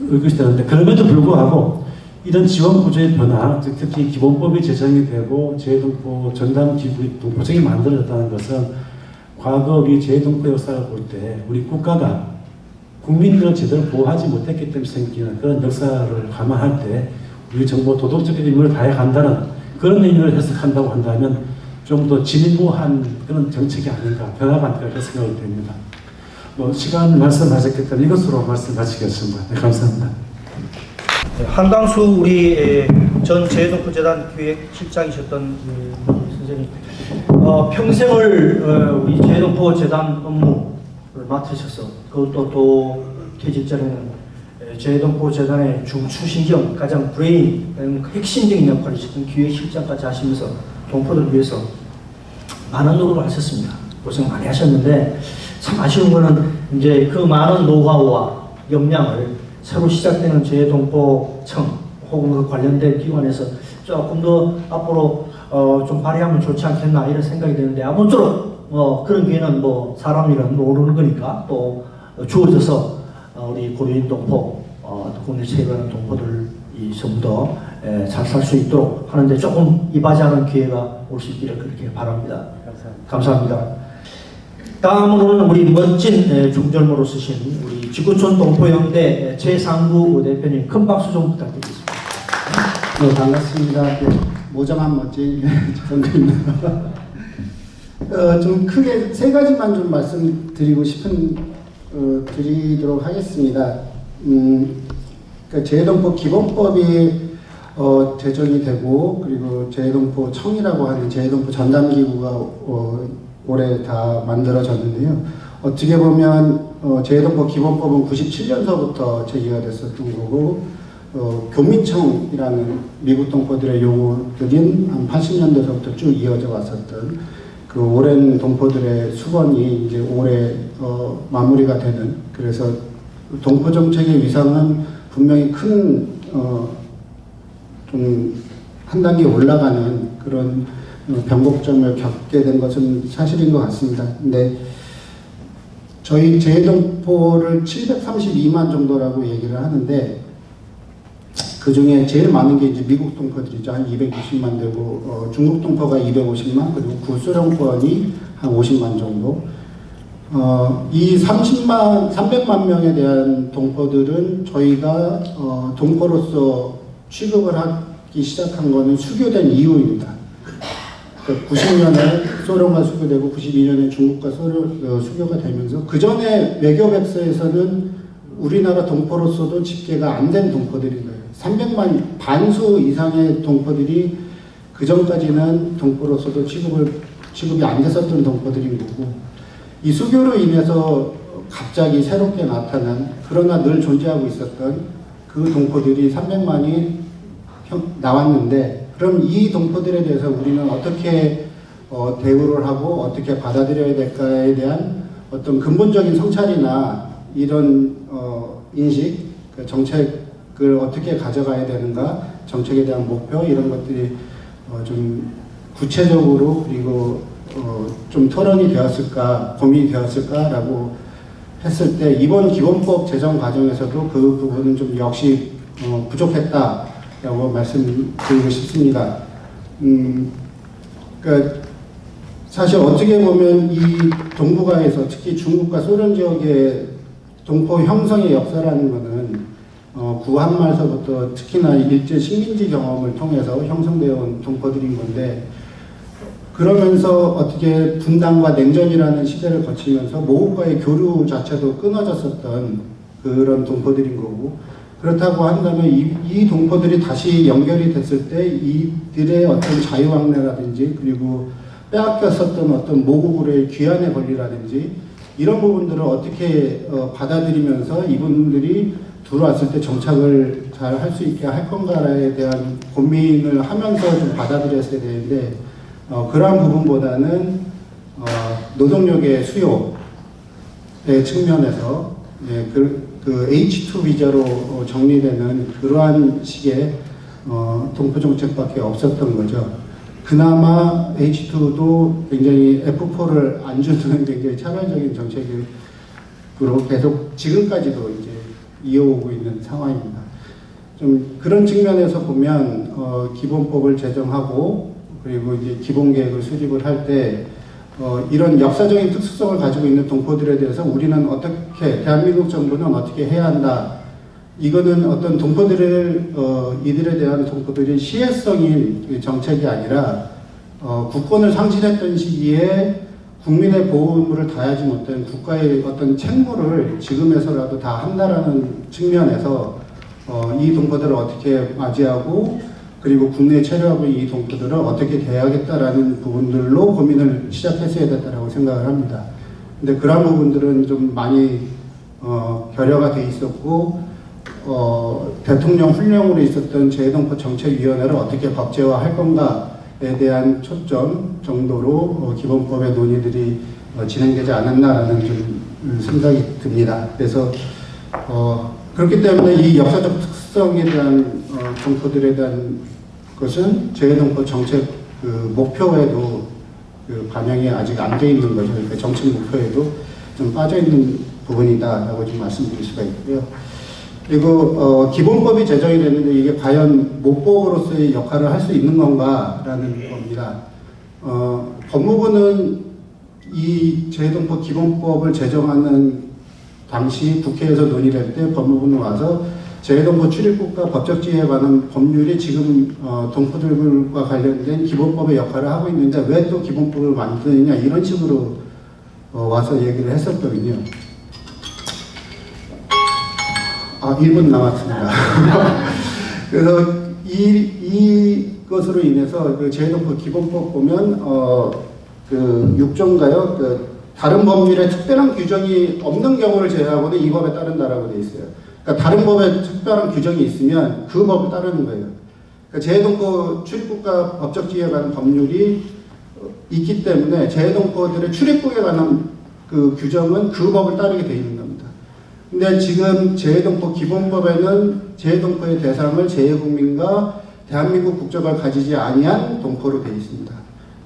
의구시 되는데, 그럼에도 불구하고 이런 지원 구조의 변화, 특히 기본법이 제정이 되고 재외동포 전담기구 동포청이 만들어졌다는 것은 과거 우리 재외동포 역사를 볼 때 우리 국가가 국민들을 제대로 보호하지 못했기 때문에 생기는 그런 역사를 감안할 때 우리 정부 도덕적인 의무를 다해 간다는 그런 의미를 해석한다고 한다면 좀 더 진보한 그런 정책이 아닌가, 변화가 아닐까 그렇게 생각이 됩니다. 시간 말씀하셨기 때문에 이것으로 말씀 마치겠습니다. 네, 감사합니다. 한강수 우리 전 재외동포재단 기획실장이셨던 선생님, 평생을 우리 재외동포재단 업무를 맡으셔서 그것도 또 퇴직 전에는 재외동포재단의 중추신경, 가장 브레인, 핵심적인 역할이셨던 기획실장까지 하시면서 동포들을 위해서 많은 노력을 하셨습니다. 고생 많이 하셨는데 참 아쉬운 거는 이제 그 많은 노하우와 역량을 새로 시작되는 재외동포청 혹은 그 관련된 기관에서 조금 더 앞으로 좀 발휘하면 좋지 않겠나 이런 생각이 드는데, 아무쪼록 그런 기회는 사람 일은 모르는 거니까 또 주어져서 우리 고려인 동포, 국내 체류하는 동포들이 좀 더 잘 살 수 있도록 하는데 조금 이바지하는 기회가 올 수 있기를 그렇게 바랍니다. 감사합니다. 다음으로는 우리 멋진 중절모로 쓰신 우리 지구촌 동포연대 최상구 대표님 큰 박수 좀 부탁드리겠습니다. 네, 반갑습니다. 모자만 멋진 최상구입니다. 좀 크게 세 가지만 좀 말씀드리고 드리도록 하겠습니다. 그러니까 재해동포 기본법이 제정이 되고, 그리고 재해동포 청이라고 하는 재해동포 전담기구가 올해 다 만들어졌는데요. 어떻게 보면 재해동포 기본법은 97년서부터 제기가 됐었던 거고, 교민청이라는 미국 동포들의 요구들인 한 80년대서부터 쭉 이어져 왔었던 그 오랜 동포들의 수건이 이제 올해 마무리가 되는, 그래서 동포 정책의 위상은 분명히 큰 좀 한 단계 올라가는 그런 변곡점을 겪게 된 것은 사실인 것 같습니다. 근데 저희 재해동포를 732만 정도라고 얘기를 하는데, 그 중에 제일 많은 게 이제 미국 동포들이죠. 한 260만 되고, 중국 동포가 250만, 그리고 구소련권이 한 50만 정도. 이 300만 명에 대한 동포들은 저희가 동포로서 취급을 하기 시작한 거는 수교된 이후입니다. 그러니까 90년에 소련과 수교되고 92년에 중국과 수교가 되면서, 그 전에 외교백서에서는 우리나라 동포로서도 집계가 안 된 동포들인 거예요. 300만 반수 이상의 동포들이 그 전까지는 동포로서도 취급이 안 됐었던 동포들인 거고, 이 수교로 인해서 갑자기 새롭게 나타난, 그러나 늘 존재하고 있었던 그 동포들이 300만이 나왔는데, 그럼 이 동포들에 대해서 우리는 어떻게 대우를 하고 어떻게 받아들여야 될까에 대한 어떤 근본적인 성찰이나 이런 인식, 정책을 어떻게 가져가야 되는가, 정책에 대한 목표, 이런 것들이 좀 구체적으로, 그리고 좀 토론이 되었을까, 고민이 되었을까라고 했을 때, 이번 기본법 제정 과정에서도 그 부분은 좀 역시 부족했다라고 말씀드리고 싶습니다. 그러니까 사실 어떻게 보면 이 동북아에서, 특히 중국과 소련 지역의 동포 형성의 역사라는 것은 구한말서부터 특히나 일제 식민지 경험을 통해서 형성되어 온 동포들인 건데, 그러면서 어떻게 분단과 냉전이라는 시대를 거치면서 모국과의 교류 자체도 끊어졌었던 그런 동포들인 거고, 그렇다고 한다면 이 동포들이 다시 연결이 됐을 때 이들의 어떤 자유왕래라든지, 그리고 빼앗겼었던 어떤 모국으로의 귀환의 권리라든지, 이런 부분들을 어떻게 받아들이면서 이분들이 들어왔을 때 정착을 잘 할 수 있게 할 건가에 대한 고민을 하면서 좀 받아들였어야 되는데, 그러한 부분보다는 노동력의 수요의 측면에서 그 H2 비자로 정리되는 그러한 식의 동포 정책밖에 없었던 거죠. 그나마 H2도 굉장히 F4를 안 주는 굉장히 차별적인 정책으로 계속 지금까지도 이제 이어오고 있는 상황입니다. 좀 그런 측면에서 보면 기본법을 제정하고, 그리고 이제 기본계획을 수립을 할 때 이런 역사적인 특수성을 가지고 있는 동포들에 대해서 우리는 어떻게, 대한민국 정부는 어떻게 해야 한다. 이거는 어떤 동포들을 이들에 대한 동포들의 시혜성인 정책이 아니라 국권을 상실했던 시기에 국민의 보호 의무를 다하지 못한 국가의 어떤 책무를 지금에서라도 다 한다라는 측면에서 이 동포들을 어떻게 맞이하고, 그리고 국내에 체류하고 이 동포들을 어떻게 대하겠다라는 부분들로 고민을 시작했어야 됐다라고 생각을 합니다. 근데 그런 부분들은 좀 많이 결여가 돼 있었고, 대통령 훈령으로 있었던 재해동포 정책위원회를 어떻게 법제화할 건가에 대한 초점 정도로 기본법의 논의들이 진행되지 않았나라는 좀 생각이 듭니다. 그래서 그렇기 때문에 이 역사적 특성에 대한 동포들에 대한 것은 재해동포 정책 목표에도 반영이 아직 안 돼 있는 거죠. 그러니까 정책 목표에도 좀 빠져 있는 부분이다라고 좀 말씀드릴 수가 있고요. 그리고 기본법이 제정이 됐는데 이게 과연 모법으로서의 역할을 할 수 있는 건가라는 겁니다. 법무부는 이 재해동포 기본법을 제정하는 당시 국회에서 논의될 때 법무부는 와서 재해동포 출입국과 법적 지위에 관한 법률이 지금 동포들과 관련된 기본법의 역할을 하고 있는데 왜 또 기본법을 만드느냐 이런 식으로 와서 얘기를 했었거든요. 1분 남았습니다. 그래서 이것으로 인해서 그 재해동포 기본법 보면 그 6조인가요? 그 다른 법률에 특별한 규정이 없는 경우를 제외하고는 이 법에 따른다라고 되어 있어요. 그러니까 다른 법에 특별한 규정이 있으면 그 법을 따르는 거예요. 그러니까 재해동포 출입국과 법적 지위에 관한 법률이 있기 때문에 재해동포들의 출입국에 관한 그 규정은 그 법을 따르게 되어 있는 겁니다. 근데 지금 재해동포 기본법에는 재해동포의 대상을 재해국민과 대한민국 국적을 가지지 아니한 동포로 되어 있습니다.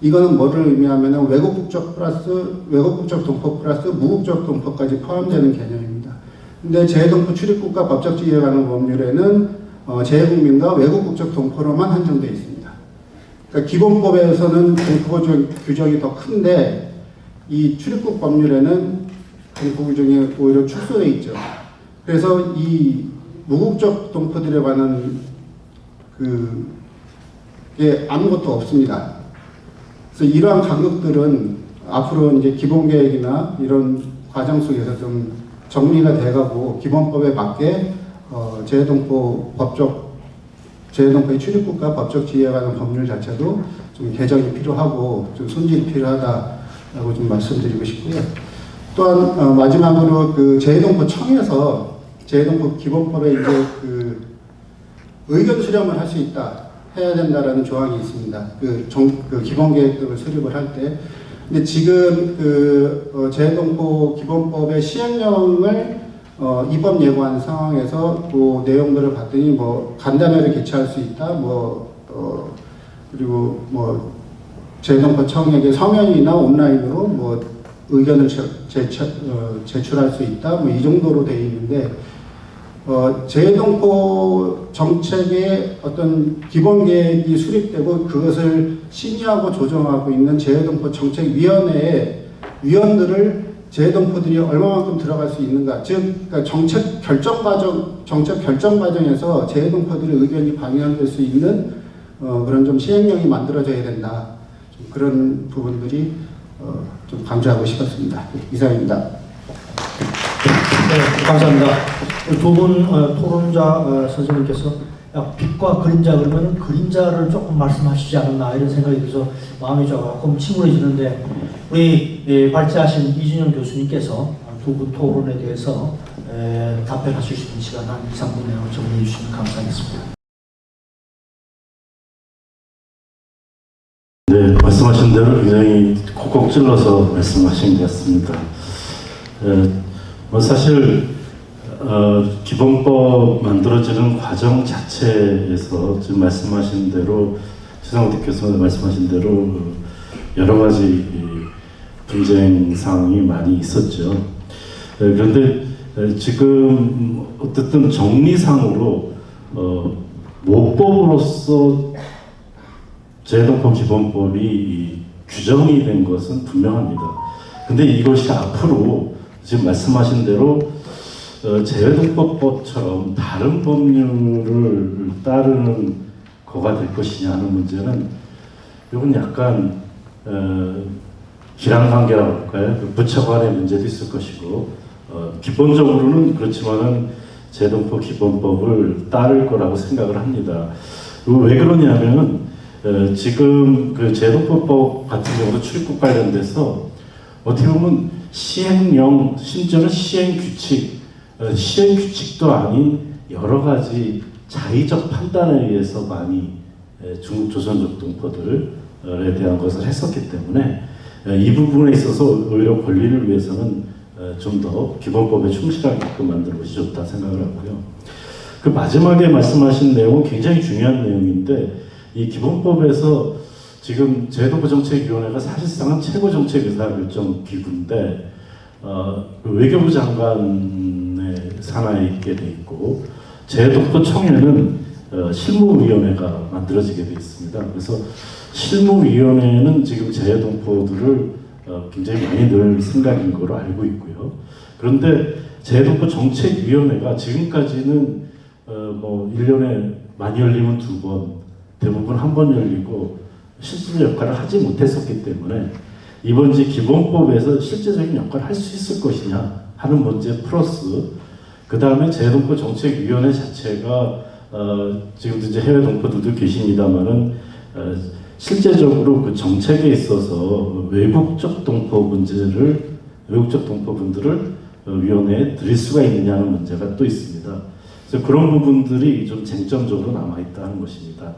이거는 뭐를 의미하면 외국국적 동포 플러스 무국적 동포까지 포함되는 개념입니다. 근데 재해동포 출입국과 법적 지위에 관한 법률에는 재해국민과 외국국적 동포로만 한정되어 있습니다. 그러니까 기본법에서는 동포 규정이 더 큰데 이 출입국 법률에는 동포 규정이 오히려 축소되어 있죠. 그래서 이 무국적 동포들에 관한 그게 아무것도 없습니다. 그래서 이러한 간극들은 앞으로 이제 기본계획이나 이런 과정 속에서 좀 정리가 돼가고 기본법에 맞게 재해동포의 출입국과 법적 지위에 관한 법률 자체도 좀 개정이 필요하고 좀 손질이 필요하다라고 좀 말씀드리고 싶고요. 또한 마지막으로 그 재해동포청에서 재해동포 기본법에 이제 그 의견 수렴을 할 수 있다. 해야 된다라는 조항이 있습니다. 그 기본 계획들을 수립을 할 때. 근데 지금 재해동포 기본법의 시행령을 입법 예고한 상황에서 그 내용들을 봤더니 뭐 간담회를 개최할 수 있다. 그리고 재해동포청에게 서면이나 온라인으로 뭐 의견을 제출할 수 있다. 뭐 이 정도로 되어 있는데. 재해동포 정책의 어떤 기본 계획이 수립되고 그것을 심의하고 조정하고 있는 재해동포 정책위원회의 위원들을 재해동포들이 얼마만큼 들어갈 수 있는가. 즉, 그러니까 정책 결정 과정에서 재해동포들의 의견이 반영될 수 있는 그런 좀 시행령이 만들어져야 된다. 좀 그런 부분들이 좀 강조하고 싶었습니다. 이상입니다. 네, 감사합니다. 두 분 토론자 선생님께서 빛과 그림자 그러면 그림자를 조금 말씀하시지 않았나 이런 생각이 들어서 마음이 조금 침울해지는데 우리 발제하신 이준영 교수님께서 두 분 토론에 대해서 답변하실 수 있는 시간 한 2, 3분 내로 정리해 주시면 감사하겠습니다. 네, 말씀하신 대로 굉장히 콕콕 찔러서 말씀하신 것 같습니다. 사실 기본법 만들어지는 과정 자체에서 지금 말씀하신 대로 최상호 교수님 말씀하신 대로 여러 가지 분쟁 사항이 많이 있었죠. 그런데 지금 어쨌든 정리상으로 모법으로서 재해동포 기본법이 규정이 된 것은 분명합니다. 근데 이것이 앞으로 지금 말씀하신 대로 재해동포법처럼 다른 법률을 따르는 거가 될 것이냐 하는 문제는 이건 약간 기량관계라고 할까요? 부처 간의 문제도 있을 것이고 기본적으로는 그렇지만은 재해동포 기본법을 따를 거라고 생각을 합니다. 왜 그러냐면은 지금 그 재해동포법 같은 경우도 출입국 관련돼서 어떻게 보면 시행령, 심지어는 시행규칙도 아닌 여러 가지 자의적 판단에 의해서 많이 중국 조선족 동포들에 대한 것을 했었기 때문에 이 부분에 있어서 오히려 권리를 위해서는 좀 더 기본법에 충실하게끔 만드는 것이 좋다 생각을 하고요. 그 마지막에 말씀하신 내용은 굉장히 중요한 내용인데 이 기본법에서 지금 재해동포정책위원회가 사실상은 최고정책의사결정 기구인데 외교부 장관의 산하에 있게 돼 있고 재해동포청에는 실무위원회가 만들어지게 돼 있습니다. 그래서 실무위원회는 지금 재해동포들을 굉장히 많이 늘 생각인 걸로 알고 있고요. 그런데 재해동포 정책위원회가 지금까지는 뭐 1년에 많이 열리면 2번, 대부분 1번 열리고 실질적 역할을 하지 못했었기 때문에 이번 이제 기본법에서 실제적인 역할을 할 수 있을 것이냐 하는 문제 플러스 그 다음에 재해동포 정책위원회 자체가 지금도 이제 해외 동포들도 계십니다만은 실제적으로 그 정책에 있어서 외국적 동포분들을 위원회에 드릴 수가 있느냐는 문제가 또 있습니다. 그래서 그런 부분들이 좀 쟁점적으로 남아있다는 것입니다.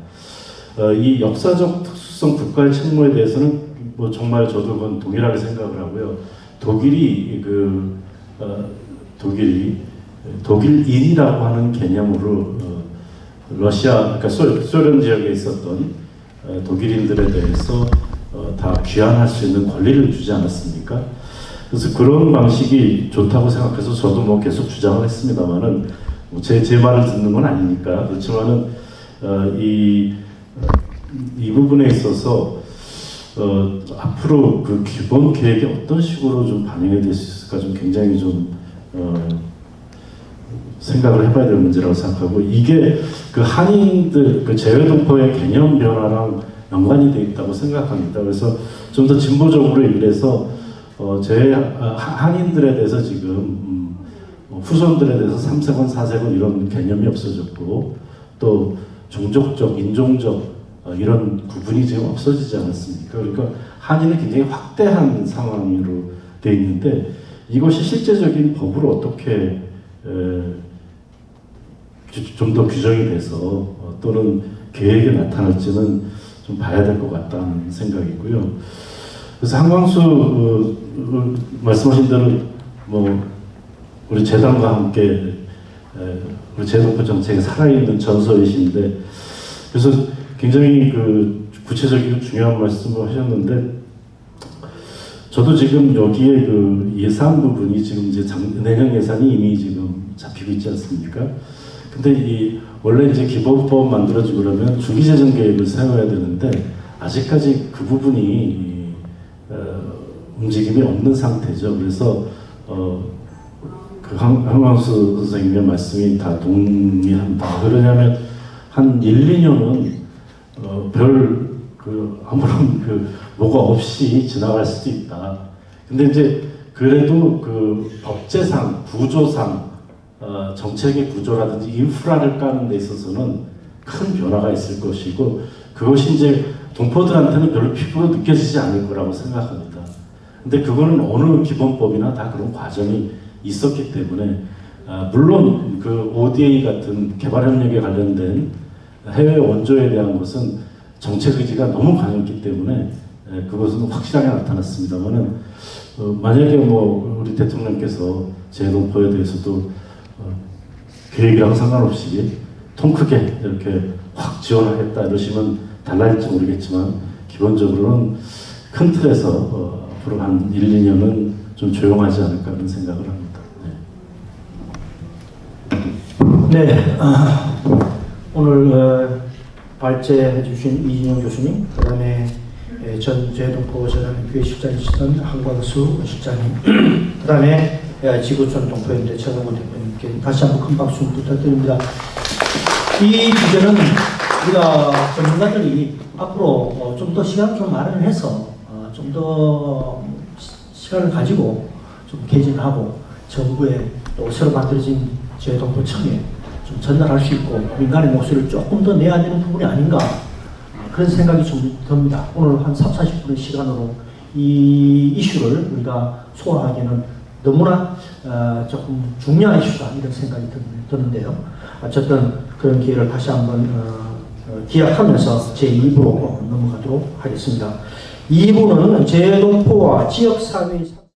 이 역사적 특수성 국가의 책무에 대해서는 뭐 정말 저도 그건 동일하게 생각을 하고요. 독일인이라고 하는 개념으로 러시아, 그러니까 소련 지역에 있었던 독일인들에 대해서 다 귀환할 수 있는 권리를 주지 않았습니까? 그래서 그런 방식이 좋다고 생각해서 저도 뭐 계속 주장을 했습니다만은 제 말을 듣는 건 아니니까. 그렇지만은 이 부분에 있어서 앞으로 그 기본 계획이 어떤 식으로 좀 반영이 될 수 있을까 좀 굉장히 좀 생각을 해봐야 될 문제라고 생각하고, 이게 그 한인들 그 재외동포의 개념 변화랑 연관이 돼 있다고 생각합니다. 그래서 좀 더 진보적으로 얘기해서 한인들에 대해서 지금 후손들에 대해서 3세권, 4세권 이런 개념이 없어졌고, 또 종족적, 인종적 이런 구분이 지금 없어지지 않았습니까? 그러니까 한인은 굉장히 확대한 상황으로 돼 있는데, 이것이 실제적인 법으로 어떻게 좀 더 규정이 돼서 또는 계획에 나타날지는 좀 봐야 될 것 같다는 생각이고요. 그래서 한광수 말씀하신 대로 뭐 우리 재단과 함께 우리 재동포 정책에 살아있는 전서이신데, 그래서 굉장히 그 구체적이고 중요한 말씀을 하셨는데, 저도 지금 여기에 그 예산 부분이 지금 이제 내년 예산이 이미 지금 잡히고 있지 않습니까? 근데 원래 이제 기본법 만들어지고 그러면 중기재정 계획을 세워야 되는데 아직까지 그 부분이 움직임이 없는 상태죠. 그래서 그 한광수 선생님의 말씀이 다 동의한다. 그러냐면 한 1, 2년은 아무런 뭐가 없이 지나갈 수도 있다. 근데 이제 그래도 그 법제상, 구조상, 정책의 구조라든지 인프라를 까는 데 있어서는 큰 변화가 있을 것이고, 그것이 이제 동포들한테는 별로 피부가 느껴지지 않을 거라고 생각합니다. 근데 그거는 어느 기본법이나 다 그런 과정이 있었기 때문에, 물론 그 ODA 같은 개발협력에 관련된 해외 원조에 대한 것은 정책 의지가 너무 강했기 때문에 그것은 확실하게 나타났습니다만은, 만약에 뭐 우리 대통령께서 재해동포에 대해서도 계획이랑 상관없이 통 크게 이렇게 확 지원하겠다 이러시면 달라질지 모르겠지만, 기본적으로는 큰 틀에서 앞으로 한 1, 2년은 좀 조용하지 않을까 하는 생각을 합니다. 네, 오늘 발제해 주신 이진영 교수님, 그 다음에 전 재해동포 재단교회 실장이시던 한광수 실장님, 그 다음에 지구촌 동포연대 최성원 대표님께 다시 한번 큰 박수 부탁드립니다. 이 주제는 우리가 전문가들이 앞으로 좀 더 시간을 좀 마련해서 좀 더 시간을 가지고 좀 개진하고 정부에 또 새로 만들어진 재해동포청에 좀 전달할 수 있고 민간의 목소리를 조금 더 내야 되는 부분이 아닌가, 그런 생각이 좀 듭니다. 오늘 한 3, 40분의 시간으로 이 이슈를 우리가 소화하기는 너무나 조금 중요한 이슈다, 이런 생각이 드는데요. 어쨌든 그런 기회를 다시 한번 기약하면서 제2부로 넘어가도록 하겠습니다. 2부는 재해동포와 지역사회의